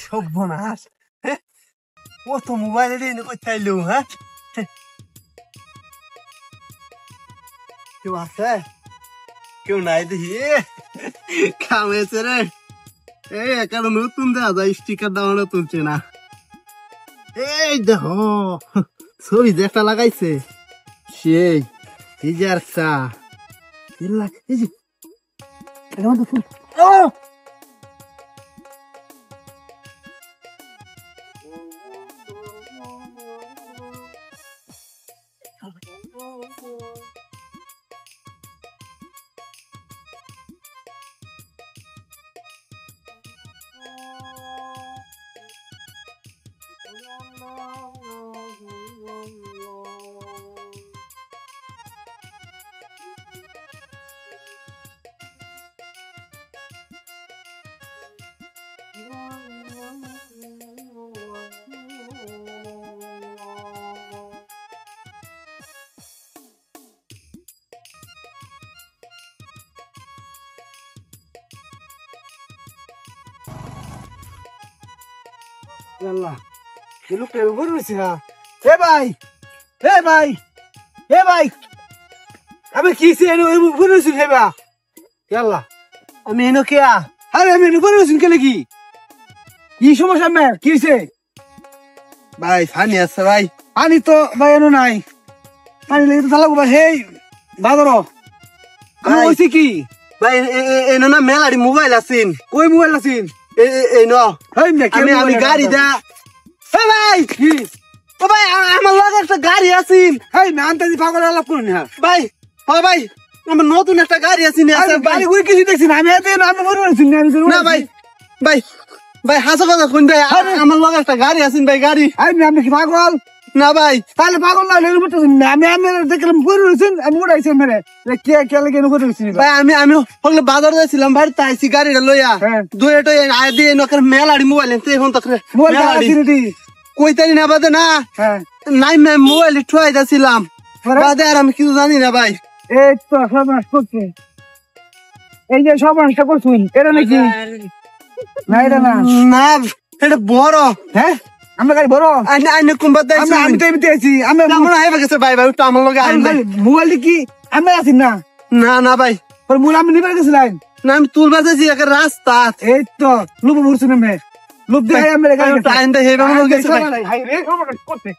সর্বনাশ কত মোবাইলে দিয়ে কোথাইলু হ্যাঁ কেউ আছে কেউ নাই দেখি খামেছে রে এই একার নতুন দেওয়া যায় স্টিকার দেওয়ানো তুলছে না এই দেখো ছবি যে একটা লাগাইছে সেই এই যে আর চা এই যে আল্লাহ এই লোকটা উপরে রয়েছে না হে ভাই হে ভাই হে ভাই আমি কিসে উপরে রয়েছি হে বা আল্লাহ আমি এনো কে আরে আমি উপরে রয়েছি কে লাগি কি সমস্যা মে কিসে ভাই পানি আছে ভাই পানি তো ভাই এনো নাই পানি লেগে তো চালাবো ভাই হেই বাদর আমি কইছি কি ভাই এনো না মেলারি মোবাইল আছেন কই মোবাইল আছেন এই ন আমি গাড়ি দা ভাই ও ভাই আমার লগে একটা গাড়ি আছেন এই নানতাজি পাগল আলাপ করুন ভাই ভাই আমার নতুন একটা গাড়ি আছে গাড়ি ওই কিছু দেখছি আমি না ভাই ভাই ভাই হাসা কথা কোন ভাই আমার লগে একটা গাড়ি আছেন ভাই গাড়ি আমি কি পাগল না ভাই তাহলে পাগল না আমি দেখলাম পরে রয়েছেন আমি উড়াইছি মেরে কে কে লাগে ভাই আমি হলে বাজার যাইছিলাম ভাই তাইছি গাড়িটা লইয়া দুইটা আয় দিয়ে নকর মেলাড়ি মোবাইল এখন তক কইতারি না বাদে না নাই ম্যাম মোবাইল ঠুয়াই যাচ্ছিলাম বাদে আর আমি কিছু জানি না ভাই এই তো সর্বনাশ করছে এই যে সর্বনাশটা করছুন এটা নাকি না এটা না না এটা বড় হ্যাঁ আমরা গাড়ি বড় আইনে কুম্বাদ আমি তো এমনি আছি আমি মনে হয় গেছে ভাই ভাই একটু আমার লগে মোবাইল কি আমি আছি না না না ভাই ওর মোবাইল আমি নিবার গেছিলাম না আমি তুলবার যাচ্ছি একটা রাস্তা এই তো লুব বুঝছি না মে লুব দিয়ে আমি টাইম দে হেবা মনে গেছে ভাই হাই রে করতে